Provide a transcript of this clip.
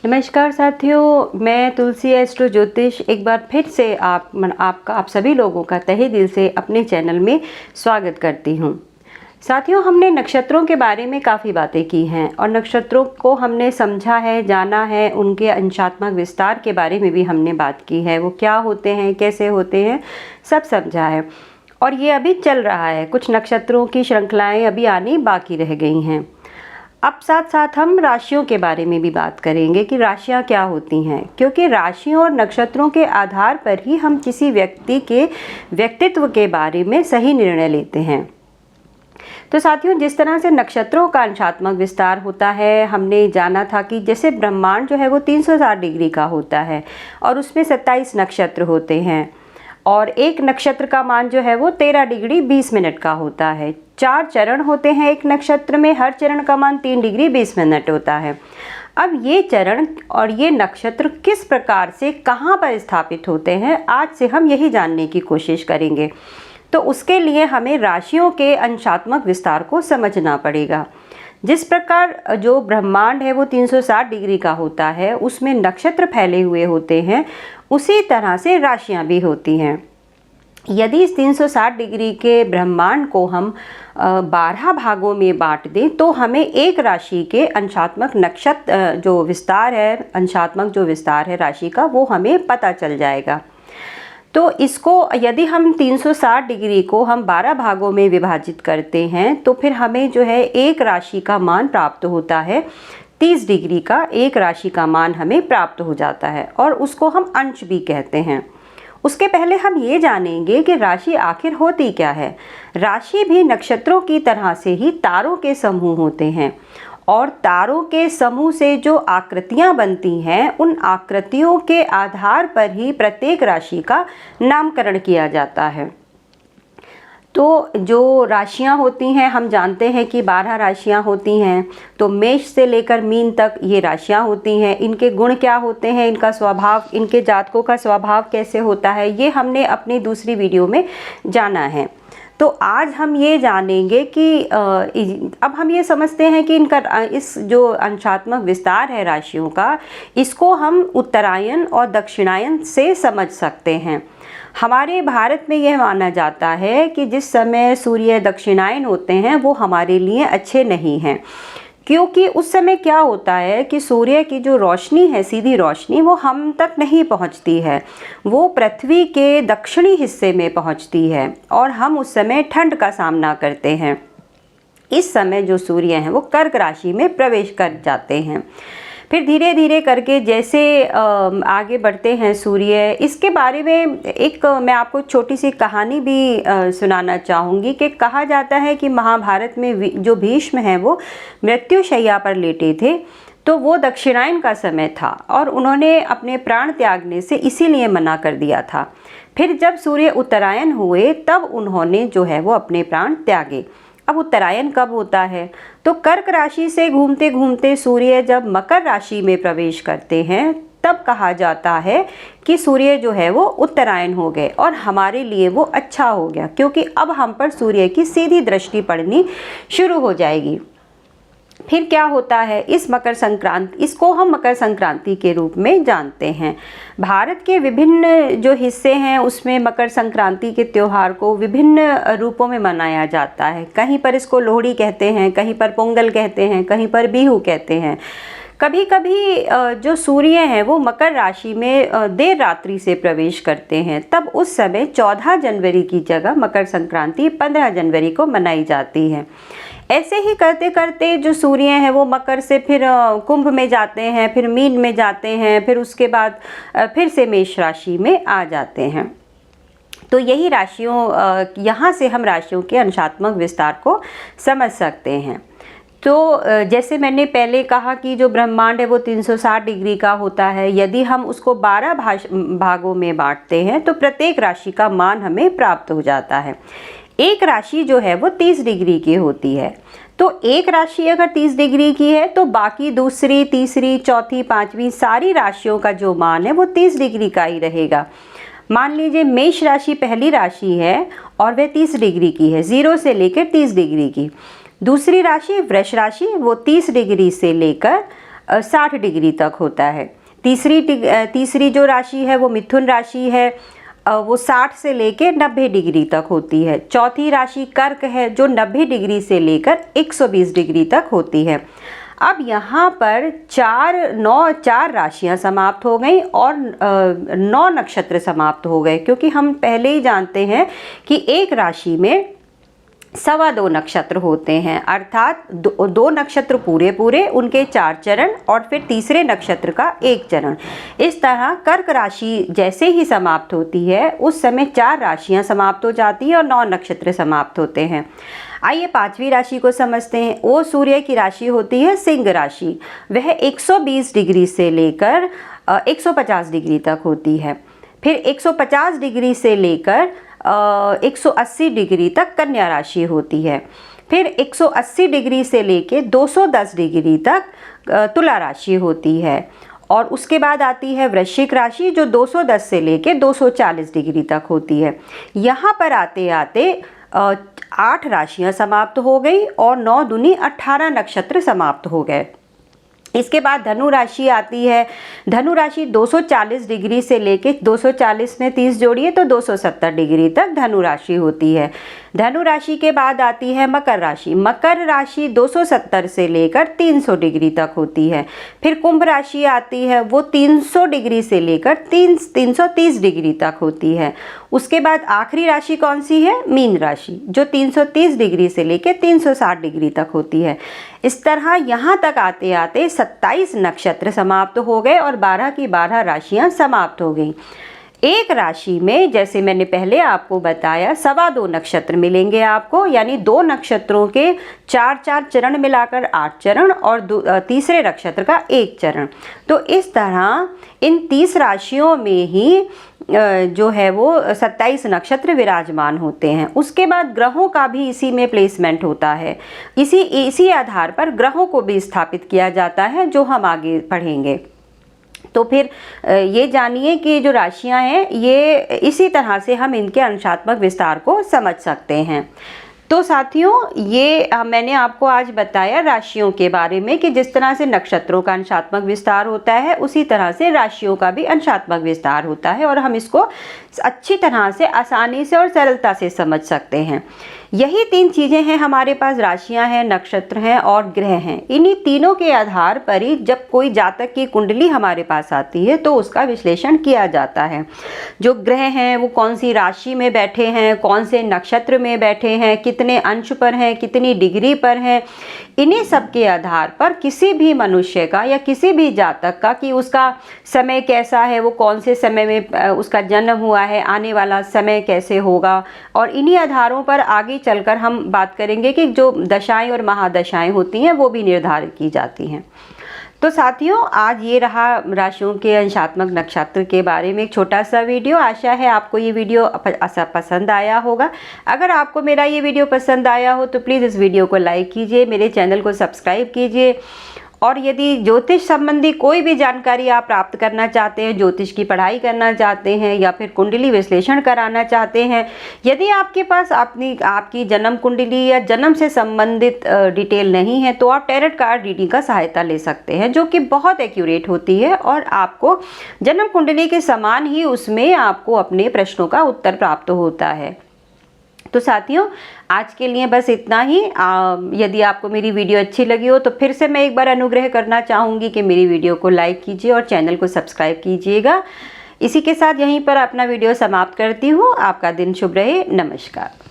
नमस्कार साथियों, मैं तुलसी एस्ट्रो ज्योतिष एक बार फिर से आप सभी लोगों का तहे दिल से अपने चैनल में स्वागत करती हूं। साथियों, हमने नक्षत्रों के बारे में काफ़ी बातें की हैं और नक्षत्रों को हमने समझा है, जाना है, उनके अंशात्मक विस्तार के बारे में भी हमने बात की है। वो क्या होते हैं, कैसे होते हैं, सब समझा है और ये अभी चल रहा है। कुछ नक्षत्रों की श्रृंखलाएँ अभी आनी बाकी रह गई हैं। अब साथ साथ हम राशियों के बारे में भी बात करेंगे कि राशियां क्या होती हैं, क्योंकि राशियों और नक्षत्रों के आधार पर ही हम किसी व्यक्ति के व्यक्तित्व के बारे में सही निर्णय लेते हैं। तो साथियों, जिस तरह से नक्षत्रों का अंशात्मक विस्तार होता है, हमने जाना था कि जैसे ब्रह्मांड जो है वो 360 डिग्री का होता है और उसमें 27 नक्षत्र होते हैं और एक नक्षत्र का मान जो है वो 13 डिग्री 20 मिनट का होता है। 4 चरण होते हैं एक नक्षत्र में, हर चरण का मान 3 डिग्री 20 मिनट होता है। अब ये चरण और ये नक्षत्र किस प्रकार से कहाँ पर स्थापित होते हैं, आज से हम यही जानने की कोशिश करेंगे। तो उसके लिए हमें राशियों के अंशात्मक विस्तार को समझना पड़ेगा। जिस प्रकार जो ब्रह्मांड है वो 360 डिग्री का होता है, उसमें नक्षत्र फैले हुए होते हैं, उसी तरह से राशियां भी होती हैं। यदि इस 360 डिग्री के ब्रह्मांड को हम 12 भागों में बांट दें तो हमें एक राशि के अंशात्मक अंशात्मक जो विस्तार है राशि का, वो हमें पता चल जाएगा। तो इसको यदि हम 360 डिग्री को हम 12 भागों में विभाजित करते हैं तो फिर हमें जो है एक राशि का मान प्राप्त होता है। 30 डिग्री का एक राशि का मान हमें प्राप्त हो जाता है और उसको हम अंश भी कहते हैं। उसके पहले हम ये जानेंगे कि राशि आखिर होती क्या है। राशि भी नक्षत्रों की तरह से ही तारों के समूह होते हैं और तारों के समूह से जो आकृतियां बनती हैं, उन आकृतियों के आधार पर ही प्रत्येक राशि का नामकरण किया जाता है। तो जो राशियां होती हैं, हम जानते हैं कि 12 राशियां होती हैं। तो मेष से लेकर मीन तक ये राशियां होती हैं। इनके गुण क्या होते हैं, इनका स्वभाव, इनके जातकों का स्वभाव कैसे होता है, ये हमने अपनी दूसरी वीडियो में जाना है। तो आज हम ये जानेंगे कि अब हम ये समझते हैं कि इनका इस जो अंशात्मक विस्तार है राशियों का, इसको हम उत्तरायण और दक्षिणायन से समझ सकते हैं। हमारे भारत में यह माना जाता है कि जिस समय सूर्य दक्षिणायन होते हैं वो हमारे लिए अच्छे नहीं हैं, क्योंकि उस समय क्या होता है कि सूर्य की जो रोशनी है, सीधी रोशनी, वो हम तक नहीं पहुंचती है, वो पृथ्वी के दक्षिणी हिस्से में पहुंचती है और हम उस समय ठंड का सामना करते हैं। इस समय जो सूर्य हैं वो कर्क राशि में प्रवेश कर जाते हैं। फिर धीरे धीरे करके जैसे आगे बढ़ते हैं सूर्य, इसके बारे में एक मैं आपको छोटी सी कहानी भी सुनाना चाहूँगी कि कहा जाता है कि महाभारत में जो भीष्म हैं वो मृत्युशैया पर लेटे थे। तो वो दक्षिणायन का समय था और उन्होंने अपने प्राण त्यागने से इसीलिए मना कर दिया था। फिर जब सूर्य उत्तरायण हुए तब उन्होंने जो है वो अपने प्राण त्यागे। अब उत्तरायण कब होता है, तो कर्क राशि से घूमते घूमते सूर्य जब मकर राशि में प्रवेश करते हैं तब कहा जाता है कि सूर्य जो है वो उत्तरायण हो गए और हमारे लिए वो अच्छा हो गया, क्योंकि अब हम पर सूर्य की सीधी दृष्टि पड़नी शुरू हो जाएगी। फिर क्या होता है, इस मकर संक्रांति, इसको हम मकर संक्रांति के रूप में जानते हैं। भारत के विभिन्न जो हिस्से हैं उसमें मकर संक्रांति के त्यौहार को विभिन्न रूपों में मनाया जाता है। कहीं पर इसको लोहड़ी कहते हैं, कहीं पर पोंगल कहते हैं, कहीं पर बिहू कहते हैं। कभी कभी जो सूर्य हैं वो मकर राशि में देर रात्रि से प्रवेश करते हैं, तब उस समय 14 जनवरी की जगह मकर संक्रांति 15 जनवरी को मनाई जाती है। ऐसे ही करते करते जो सूर्य हैं वो मकर से फिर कुंभ में जाते हैं, फिर मीन में जाते हैं, फिर उसके बाद फिर से मेष राशि में आ जाते हैं। तो यही राशियों, यहाँ से हम राशियों के अंशात्मक विस्तार को समझ सकते हैं। तो जैसे मैंने पहले कहा कि जो ब्रह्मांड है वो 360 डिग्री का होता है। यदि हम उसको 12 भागों में बांटते हैं तो प्रत्येक राशि का मान हमें प्राप्त हो जाता है। एक राशि जो है वो 30 डिग्री की होती है। तो एक राशि अगर 30 डिग्री की है तो बाकी दूसरी, तीसरी, चौथी, पांचवी सारी राशियों का जो मान है वो 30 डिग्री का ही रहेगा। मान लीजिए मेष राशि पहली राशि है और वह 30 डिग्री की है, 0 से लेकर 30 डिग्री की। दूसरी राशि वृष राशि, वो 30 डिग्री से लेकर 60 डिग्री तक होता है। तीसरी जो राशि है वो मिथुन राशि है, वो 60 से लेकर 90 डिग्री तक होती है। चौथी राशि कर्क है जो 90 डिग्री से लेकर 120 डिग्री तक होती है। अब यहाँ पर चार राशियाँ समाप्त हो गई और 9 नक्षत्र समाप्त हो गए, क्योंकि हम पहले ही जानते हैं कि एक राशि में 2.25 नक्षत्र होते हैं, अर्थात दो नक्षत्र पूरे उनके 4 चरण और फिर तीसरे नक्षत्र का 1 चरण। इस तरह कर्क राशि जैसे ही समाप्त होती है उस समय 4 राशियां समाप्त हो जाती हैं और 9 नक्षत्र समाप्त होते हैं। आइए 5वीं राशि को समझते हैं। वो सूर्य की राशि होती है सिंह राशि। वह 120 डिग्री से लेकर 150 डिग्री तक होती है। फिर 150 डिग्री से लेकर 180 डिग्री तक कन्या राशि होती है। फिर 180 डिग्री से लेके 210 डिग्री तक तुला राशि होती है। और उसके बाद आती है वृश्चिक राशि जो 210 से लेके 240 डिग्री तक होती है। यहाँ पर आते आते 8 राशियाँ समाप्त हो गई और 9 दूनी 18 नक्षत्र समाप्त हो गए। इसके बाद धनु राशि आती है। धनु राशि 240 डिग्री से लेके 240 में 30 जोड़िए तो 270 डिग्री तक धनु राशि होती है। धनु राशि के बाद आती है मकर राशि। मकर राशि 270 से लेकर 300 डिग्री तक होती है। फिर कुंभ राशि आती है, वो 300 डिग्री से लेकर 330 डिग्री तक होती है। उसके बाद आखिरी राशि कौन सी है? मीन राशि, जो 330 डिग्री से लेकर 360 डिग्री तक होती है। इस तरह यहाँ तक आते आते 27 नक्षत्र समाप्त हो गए और 12 की 12 राशियाँ समाप्त हो गई। एक राशि में जैसे मैंने पहले आपको बताया 2.25 नक्षत्र मिलेंगे आपको, यानी 2 नक्षत्रों के 4 चरण मिलाकर 8 चरण और तीसरे नक्षत्र का 1 चरण। तो इस तरह इन 30 राशियों में ही जो है वो 27 नक्षत्र विराजमान होते हैं। उसके बाद ग्रहों का भी इसी में प्लेसमेंट होता है। इसी आधार पर ग्रहों को भी स्थापित किया जाता है, जो हम आगे पढ़ेंगे। तो फिर ये जानिए कि जो राशियां हैं ये इसी तरह से हम इनके अंशात्मक विस्तार को समझ सकते हैं। तो साथियों, ये मैंने आपको आज बताया राशियों के बारे में कि जिस तरह से नक्षत्रों का अंशात्मक विस्तार होता है उसी तरह से राशियों का भी अंशात्मक विस्तार होता है, और हम इसको अच्छी तरह से आसानी से और सरलता से समझ सकते हैं। यही 3 चीज़ें हैं हमारे पास, राशियां हैं, नक्षत्र हैं और ग्रह हैं। इन्हीं तीनों के आधार पर ही जब कोई जातक की कुंडली हमारे पास आती है तो उसका विश्लेषण किया जाता है। जो ग्रह हैं वो कौन सी राशि में बैठे हैं, कौन से नक्षत्र में बैठे हैं, कितने अंश पर हैं, कितनी डिग्री पर हैं, इन्हीं सब के आधार पर किसी भी मनुष्य का या किसी भी जातक का कि उसका समय कैसा है, वो कौन से समय में उसका जन्म हुआ है, आने वाला समय कैसे होगा, और इन्हीं आधारों पर आगे चलकर हम बात करेंगे कि जो दशाएं और महादशाएं होती हैं वो भी निर्धारित की जाती हैं। तो साथियों, आज ये रहा राशियों के अंशात्मक नक्षत्र के बारे में एक छोटा सा वीडियो। आशा है आपको ये वीडियो पसंद आया होगा। अगर आपको मेरा ये वीडियो पसंद आया हो तो प्लीज़ इस वीडियो को लाइक कीजिए, मेरे चैनल को सब्सक्राइब कीजिए, और यदि ज्योतिष संबंधी कोई भी जानकारी आप प्राप्त करना चाहते हैं, ज्योतिष की पढ़ाई करना चाहते हैं या फिर कुंडली विश्लेषण कराना चाहते हैं, यदि आपके पास आपकी जन्म कुंडली या जन्म से संबंधित डिटेल नहीं है तो आप टैरोट कार्ड रीडिंग का सहायता ले सकते हैं, जो कि बहुत एक्यूरेट होती है और आपको जन्म कुंडली के समान ही उसमें आपको अपने प्रश्नों का उत्तर प्राप्त होता है। तो साथियों, आज के लिए बस इतना ही। यदि आपको मेरी वीडियो अच्छी लगी हो तो फिर से मैं एक बार अनुग्रह करना चाहूँगी कि मेरी वीडियो को लाइक कीजिए और चैनल को सब्सक्राइब कीजिएगा। इसी के साथ यहीं पर अपना वीडियो समाप्त करती हूँ। आपका दिन शुभ रहे। नमस्कार।